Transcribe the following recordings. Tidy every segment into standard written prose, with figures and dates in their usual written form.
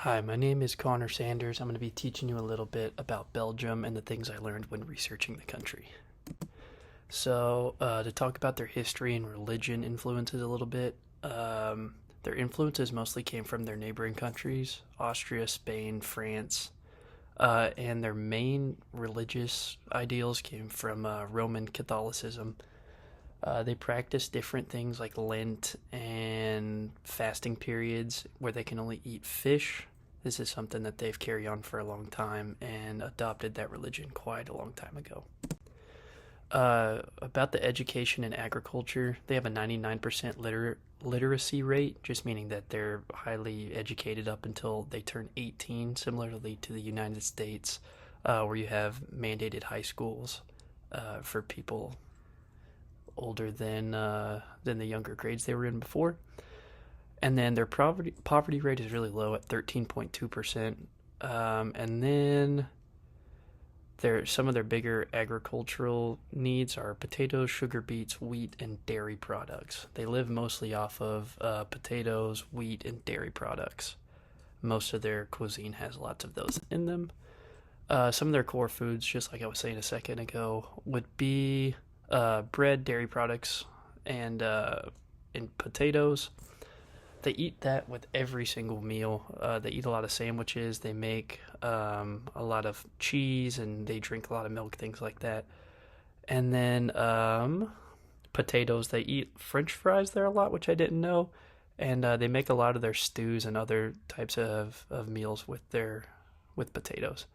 Hi, my name is Connor Sanders. I'm going to be teaching you a little bit about Belgium and the things I learned when researching the country. To talk about their history and religion influences a little bit, their influences mostly came from their neighboring countries Austria, Spain, France, and their main religious ideals came from Roman Catholicism. They practice different things like Lent and fasting periods where they can only eat fish. This is something that they've carried on for a long time and adopted that religion quite a long time ago. About the education and agriculture, they have a 99% literacy rate, just meaning that they're highly educated up until they turn 18, similarly to the United States, where you have mandated high schools for people older than the younger grades they were in before. And then their poverty rate is really low at 13.2%. And then some of their bigger agricultural needs are potatoes, sugar beets, wheat, and dairy products. They live mostly off of potatoes, wheat, and dairy products. Most of their cuisine has lots of those in them. Some of their core foods, just like I was saying a second ago, would be bread, dairy products, and potatoes. They eat that with every single meal. They eat a lot of sandwiches. They make a lot of cheese, and they drink a lot of milk, things like that. And then potatoes. They eat French fries there a lot, which I didn't know. And they make a lot of their stews and other types of meals with potatoes.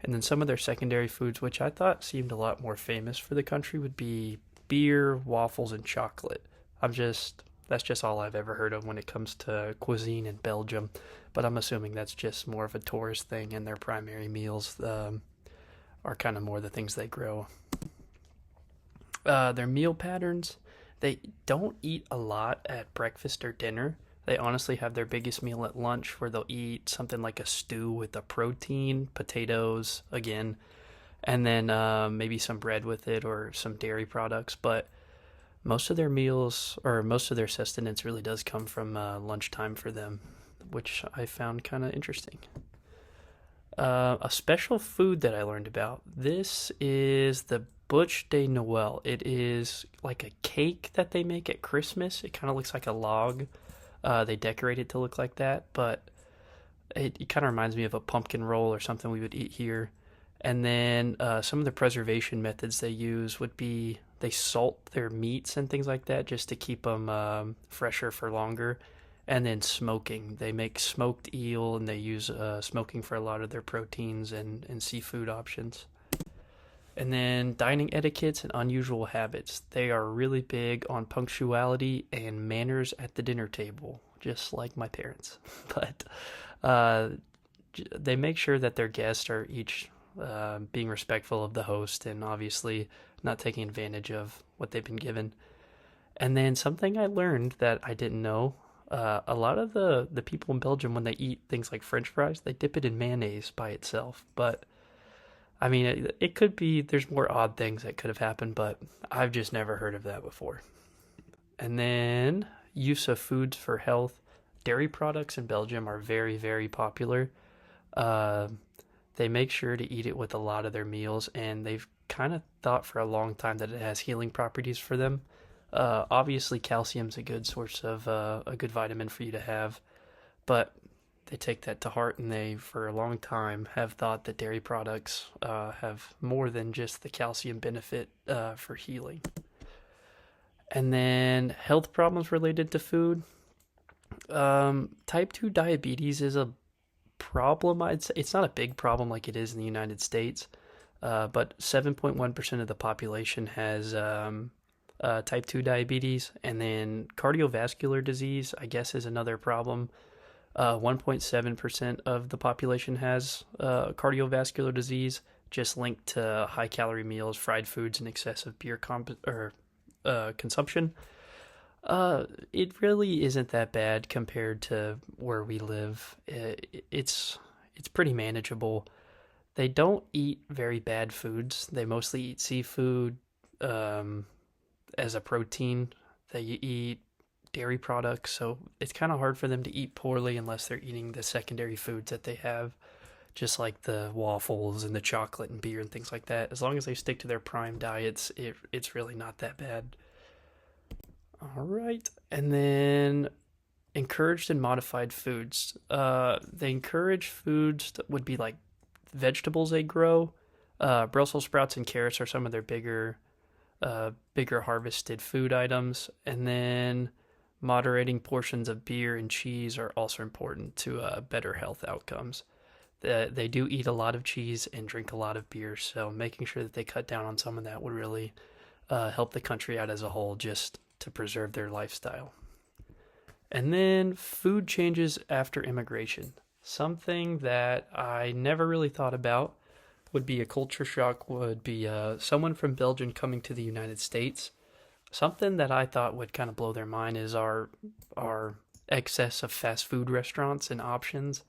And then some of their secondary foods, which I thought seemed a lot more famous for the country, would be beer, waffles, and chocolate. That's just all I've ever heard of when it comes to cuisine in Belgium. But I'm assuming that's just more of a tourist thing, and their primary meals are kind of more the things they grow. Their meal patterns, they don't eat a lot at breakfast or dinner. They honestly have their biggest meal at lunch where they'll eat something like a stew with a protein, potatoes, again, and then maybe some bread with it or some dairy products. But most of their meals or most of their sustenance really does come from lunchtime for them, which I found kind of interesting. A special food that I learned about. This is the Bûche de Noël. It is like a cake that they make at Christmas. It kind of looks like a log. They decorate it to look like that, but it kind of reminds me of a pumpkin roll or something we would eat here. And then some of the preservation methods they use would be they salt their meats and things like that just to keep them fresher for longer. And then smoking. They make smoked eel and they use smoking for a lot of their proteins and seafood options. And then dining etiquettes and unusual habits. They are really big on punctuality and manners at the dinner table, just like my parents. But uh, they make sure that their guests are each being respectful of the host and obviously not taking advantage of what they've been given. And then something I learned that I didn't know. A lot of the people in Belgium, when they eat things like French fries, they dip it in mayonnaise by itself. But I mean, it could be there's more odd things that could have happened, but I've just never heard of that before. And then use of foods for health. Dairy products in Belgium are very, very popular. Uh, they make sure to eat it with a lot of their meals, and they've kind of thought for a long time that it has healing properties for them. Obviously, calcium's a good source of a good vitamin for you to have, but they take that to heart, and they, for a long time, have thought that dairy products have more than just the calcium benefit for healing. And then health problems related to food. Type 2 diabetes is a problem. I'd say it's not a big problem like it is in the United States, but 7.1% of the population has type 2 diabetes. And then cardiovascular disease, I guess, is another problem. 1.7% of the population has cardiovascular disease, just linked to high calorie meals, fried foods, and excessive consumption. It really isn't that bad compared to where we live. It's pretty manageable. They don't eat very bad foods. They mostly eat seafood um, as a protein. They eat dairy products, so it's kind of hard for them to eat poorly unless they're eating the secondary foods that they have, just like the waffles and the chocolate and beer and things like that. As long as they stick to their prime diets, it's really not that bad. All right. And then encouraged and modified foods. They encourage foods that would be like vegetables they grow. Brussels sprouts and carrots are some of their bigger harvested food items. And then moderating portions of beer and cheese are also important to better health outcomes. They do eat a lot of cheese and drink a lot of beer, so making sure that they cut down on some of that would really help the country out as a whole, just to preserve their lifestyle. And then food changes after immigration. Something that I never really thought about would be a culture shock, would be someone from Belgium coming to the United States. Something that I thought would kind of blow their mind is our excess of fast food restaurants and options.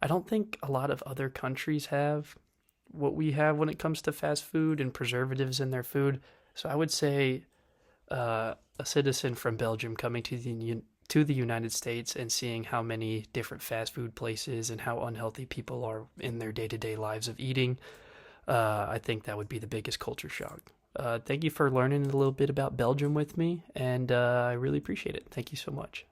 I don't think a lot of other countries have what we have when it comes to fast food and preservatives in their food. So I would say a citizen from Belgium coming to the United States and seeing how many different fast food places and how unhealthy people are in their day-to-day lives of eating, I think that would be the biggest culture shock. Thank you for learning a little bit about Belgium with me, and I really appreciate it. Thank you so much.